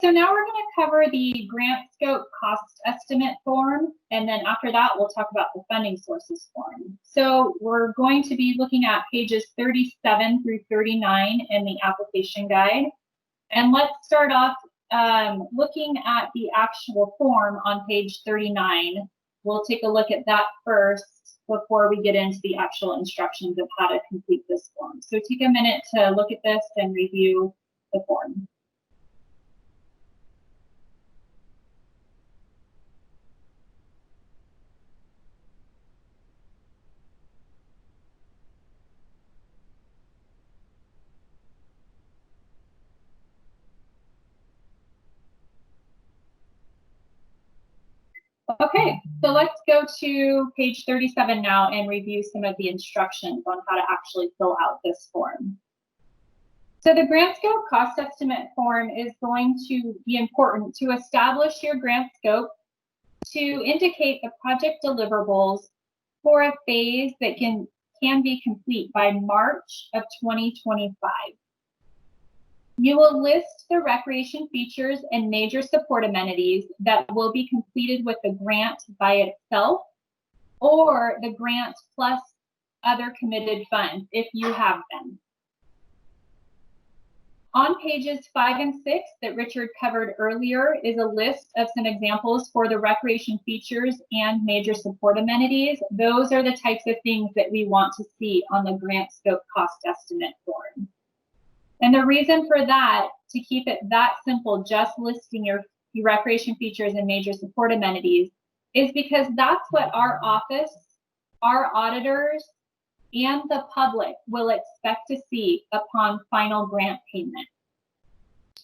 So now we're going to cover the grant scope cost estimate form, and then after that, we'll talk about the funding sources form. So we're going to be looking at pages 37 through 39 in the application guide. And let's start off looking at the actual form on page 39. We'll take a look at that first before we get into the actual instructions of how to complete this form. So take a minute to look at this and review the form. Okay, so let's go to page 37 now and review some of the instructions on how to actually fill out this form. So the grant scope cost estimate form is going to be important to establish your grant scope, to indicate the project deliverables for a phase that can be complete by March of 2025. You will list the recreation features and major support amenities that will be completed with the grant by itself or the grant plus other committed funds if you have them. On pages 5 and 6 that Richard covered earlier is a list of some examples for the recreation features and major support amenities. Those are the types of things that we want to see on the grant scope cost estimate form. And the reason for that, to keep it that simple, just listing your recreation features and major support amenities, is because that's what our office, our auditors, and the public will expect to see upon final grant payment.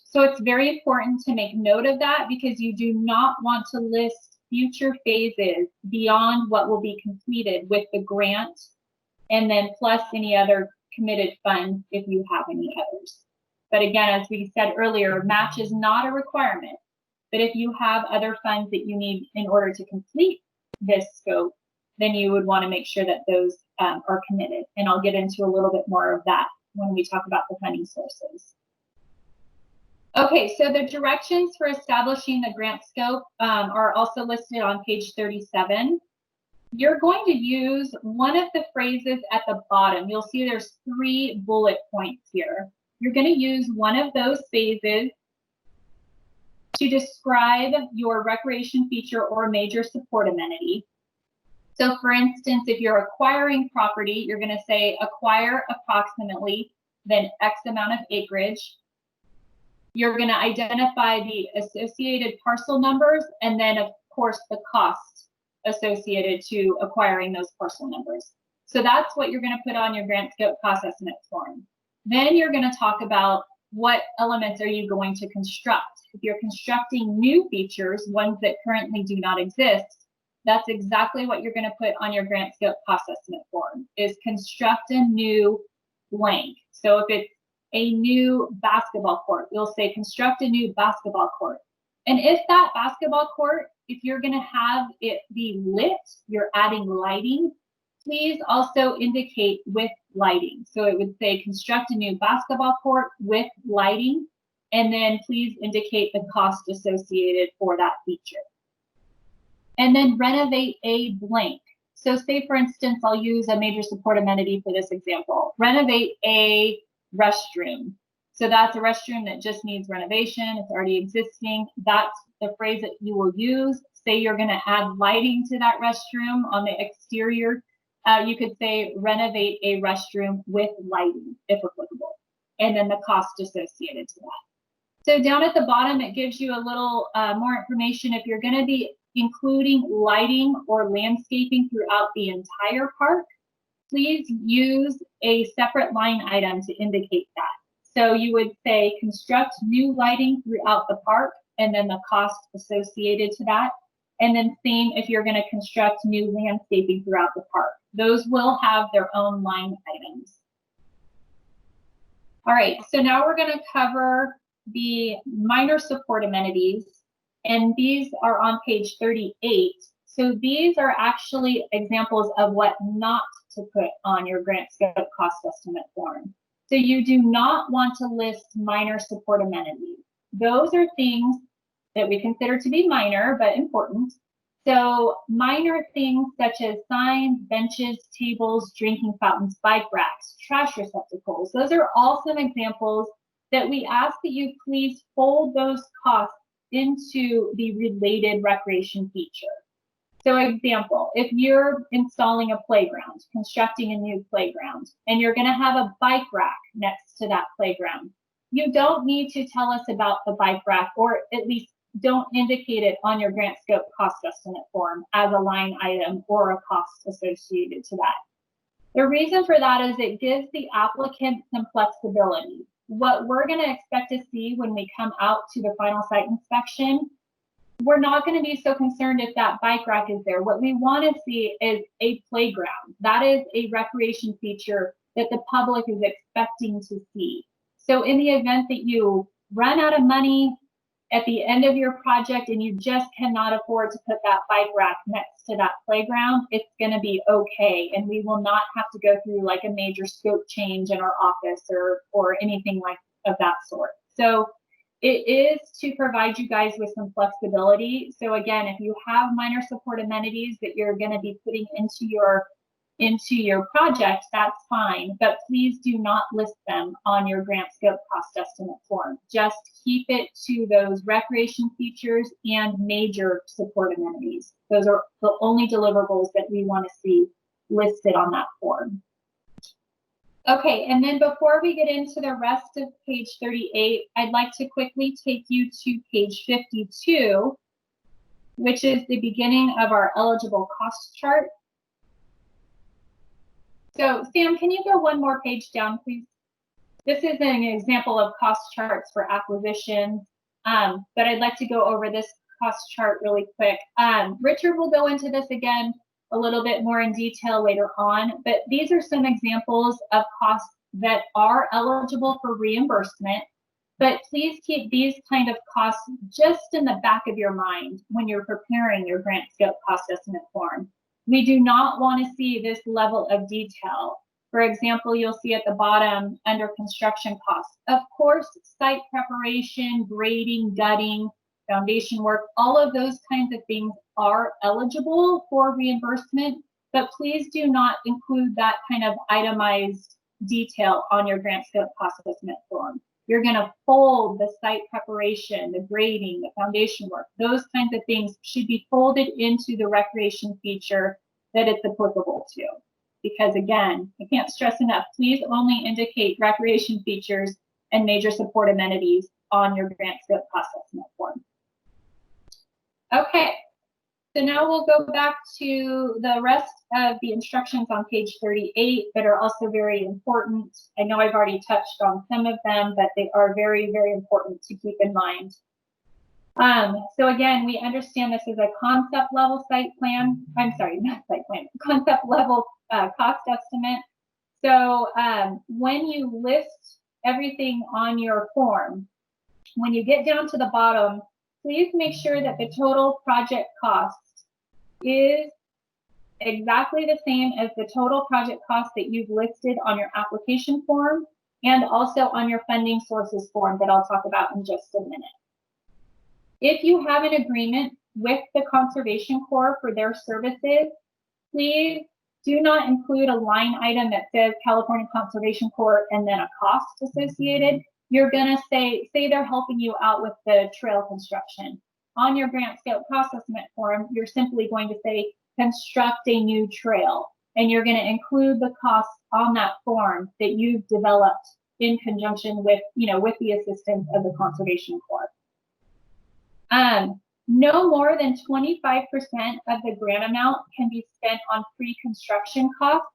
So it's very important to make note of that because you do not want to list future phases beyond what will be completed with the grant and then plus any other committed funds if you have any others. But again, as we said earlier, match is not a requirement. But if you have other funds that you need in order to complete this scope, then you would want to make sure that those are committed. And I'll get into a little bit more of that when we talk about the funding sources. Okay, so the directions for establishing the grant scope are also listed on page 37. You're going to use one of the phrases at the bottom. You'll see there's 3 bullet points here. You're going to use one of those phases to describe your recreation feature or major support amenity. So for instance, if you're acquiring property, you're going to say acquire approximately, then X amount of acreage. You're going to identify the associated parcel numbers and then of course the cost associated to acquiring those parcel numbers. So that's what you're going to put on your grant scope cost estimate form. Then you're going to talk about what elements are you going to construct. If you're constructing new features, ones that currently do not exist, that's exactly what you're going to put on your grant scope cost estimate form, is construct a new blank. So if it's a new basketball court, you'll say construct a new basketball court. And if that basketball court, if you're going to have it be lit, you're adding lighting, please also indicate with lighting. So it would say construct a new basketball court with lighting, and then please indicate the cost associated for that feature. And then renovate a blank. So say for instance, I'll use a major support amenity for this example. Renovate a restroom. So that's a restroom that just needs renovation. It's already existing. That's the phrase that you will use. Say you're going to add lighting to that restroom on the exterior. You could say renovate a restroom with lighting, if applicable, and then the cost associated to that. So down at the bottom, it gives you a little more information. If you're going to be including lighting or landscaping throughout the entire park, please use a separate line item to indicate that. So you would say construct new lighting throughout the park and then the cost associated to that. And then same if you're going to construct new landscaping throughout the park. Those will have their own line items. All right, so now we're going to cover the minor support amenities, and these are on page 38. So these are actually examples of what not to put on your grant scope cost estimate form. So you do not want to list minor support amenities. Those are things that we consider to be minor but important. So minor things such as signs, benches, tables, drinking fountains, bike racks, trash receptacles. Those are all some examples that we ask that you please fold those costs into the related recreation feature. So example, if you're installing a playground, constructing a new playground, and you're going to have a bike rack next to that playground, you don't need to tell us about the bike rack, or at least don't indicate it on your grant scope cost estimate form as a line item or a cost associated to that. The reason for that is it gives the applicant some flexibility. What we're going to expect to see when we come out to the final site inspection, we're not going to be so concerned if that bike rack is there. What we want to see is a playground. That is a recreation feature that the public is expecting to see. So in the event that you run out of money at the end of your project and you just cannot afford to put that bike rack next to that playground, it's going to be okay. And we will not have to go through like a major scope change in our office or anything like of that sort. So it is to provide you guys with some flexibility. So again, if you have minor support amenities that you're going to be putting into your project, that's fine, but please do not list them on your grant scope cost estimate form. Just keep it to those recreation features and major support amenities. Those are the only deliverables that we want to see listed on that form. Okay, and then before we get into the rest of page 38, I'd like to quickly take you to page 52, which is the beginning of our eligible cost chart. So Sam, can you go one more page down, please? This is an example of cost charts for acquisitions, but I'd like to go over this cost chart really quick. Richard will go into this again a little bit more in detail later on, but these are some examples of costs that are eligible for reimbursement, but please keep these kind of costs just in the back of your mind when you're preparing your grant scope cost estimate form. We do not want to see this level of detail. For example, you'll see at the bottom under construction costs. Of course, site preparation, grading, gutting, foundation work, all of those kinds of things are eligible for reimbursement, but please do not include that kind of itemized detail on your grant scope cost estimate form. You're going to fold the site preparation, the grading, the foundation work. Those kinds of things should be folded into the recreation feature that it's applicable to. Because again, I can't stress enough, please only indicate recreation features and major support amenities on your grant scope cost estimate form. Okay, so now we'll go back to the rest of the instructions on page 38 that are also very important. I know I've already touched on some of them, but they are very, very important to keep in mind. So again, we understand this is a concept level site plan. I'm sorry, not site plan, concept level cost estimate. So when you list everything on your form, when you get down to the bottom, please make sure that the total project cost is exactly the same as the total project cost that you've listed on your application form and also on your funding sources form that I'll talk about in just a minute. If you have an agreement with the Conservation Corps for their services, please do not include a line item that says California Conservation Corps and then a cost associated. You're going to say they're helping you out with the trail construction. On your grant scope cost estimate form, you're simply going to say construct a new trail, and you're going to include the costs on that form that you've developed in conjunction with, with the assistance of the Conservation Corps. No more than 25% of the grant amount can be spent on pre-construction costs.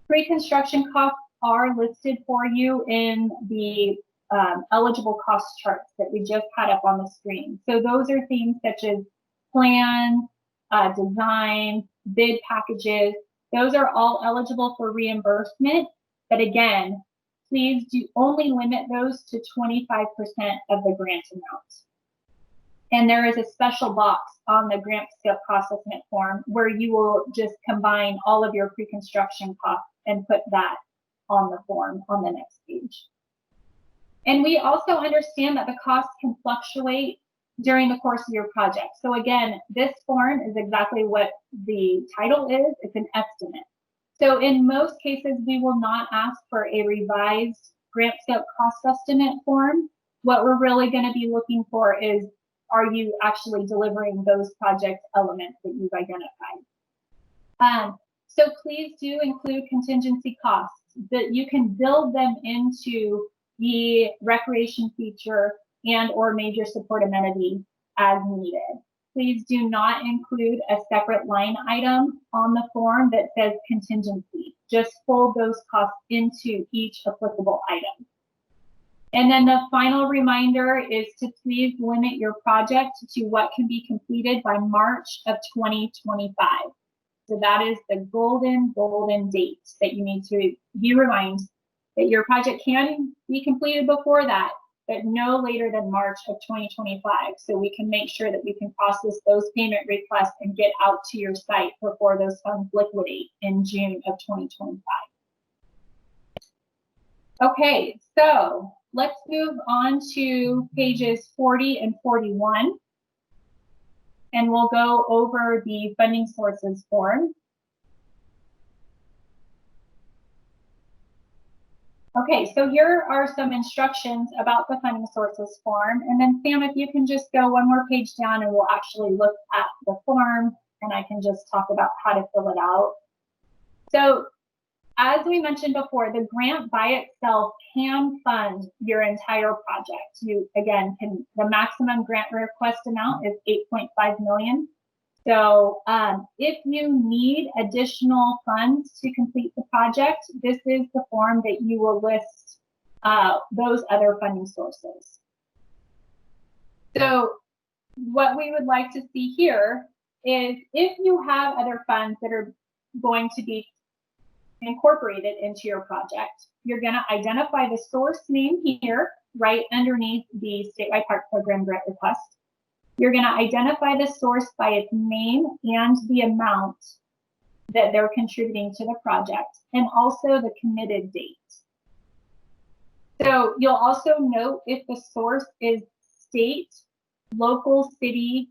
Pre-construction costs are listed for you in the eligible cost charts that we just had up on the screen. So those are things such as plans, design, bid packages. Those are all eligible for reimbursement. But again, please do only limit those to 25% of the grant amount. And there is a special box on the grant scope cost estimate form where you will just combine all of your pre-construction costs and put that on the form on the next page. And we also understand that the costs can fluctuate during the course of your project. So again, this form is exactly what the title is. It's an estimate. So in most cases, we will not ask for a revised grant scope cost estimate form. What we're really going to be looking for is, are you actually delivering those project elements that you've identified? So please do include contingency costs, that you can build them into the recreation feature and or major support amenity as needed. Please do not include a separate line item on the form that says contingency. Just fold those costs into each applicable item. And then the final reminder is to please limit your project to what can be completed by March of 2025. So that is the golden date that you need to be reminded that your project can be completed before that, but no later than March of 2025. So we can make sure that we can process those payment requests and get out to your site before those funds liquidate in June of 2025. Okay, so let's move on to pages 40 and 41. And we'll go over the funding sources form. Okay, so here are some instructions about the funding sources form. And then Sam, if you can just go one more page down and we'll actually look at the form and I can just talk about how to fill it out. So as we mentioned before, the grant by itself can fund your entire project. You, again, the maximum grant request amount is $8.5 million. So if you need additional funds to complete the project, this is the form that you will list those other funding sources. So what we would like to see here is if you have other funds that are going to be incorporated into your project, you're going to identify the source name here, right underneath the statewide park program grant request. You're going to identify the source by its name and the amount that they're contributing to the project, and also the committed date. So you'll also note if the source is state, local, city,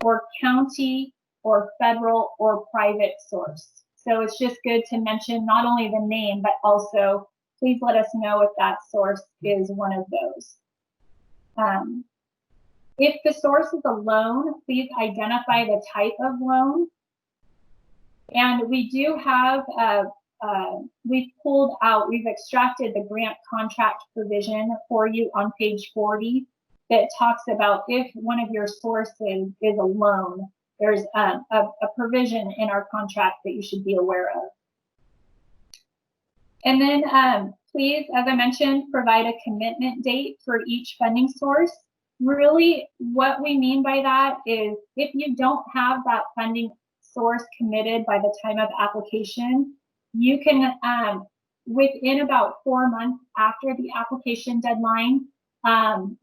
or county, or federal, or private source. So it's just good to mention not only the name, but also please let us know if that source is one of those. If the source is a loan, please identify the type of loan. And we do have, we've extracted the grant contract provision for you on page 40 that talks about if one of your sources is a loan, there's a provision in our contract that you should be aware of. And then please, as I mentioned, provide a commitment date for each funding source. Really, what we mean by that is if you don't have that funding source committed by the time of application, you can, within about 4 months after the application deadline,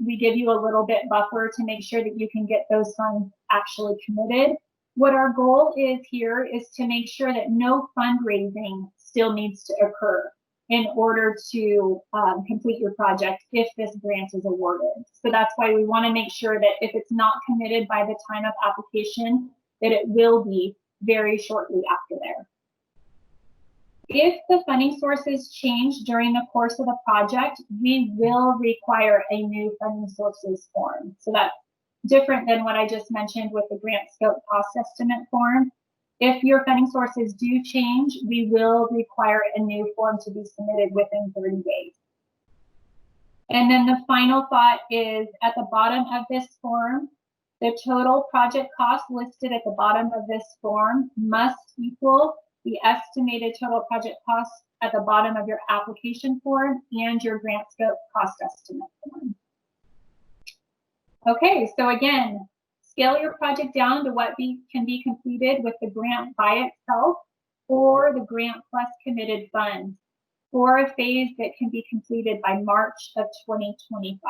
we give you a little bit buffer to make sure that you can get those funds actually committed. What our goal is here is to make sure that no fundraising still needs to occur in order to complete your project if this grant is awarded. So that's why we want to make sure that if it's not committed by the time of application, that it will be very shortly after there. If the funding sources change during the course of the project, we will require a new funding sources form. So that's different than what I just mentioned with the grant scope cost estimate form. If your funding sources do change, we will require a new form to be submitted within 30 days. And then the final thought is at the bottom of this form, the total project cost listed at the bottom of this form must equal the estimated total project cost at the bottom of your application form and your grant scope cost estimate form. Okay, so again, scale your project down to what can be completed with the grant by itself or the grant plus committed funds, or a phase that can be completed by March of 2025.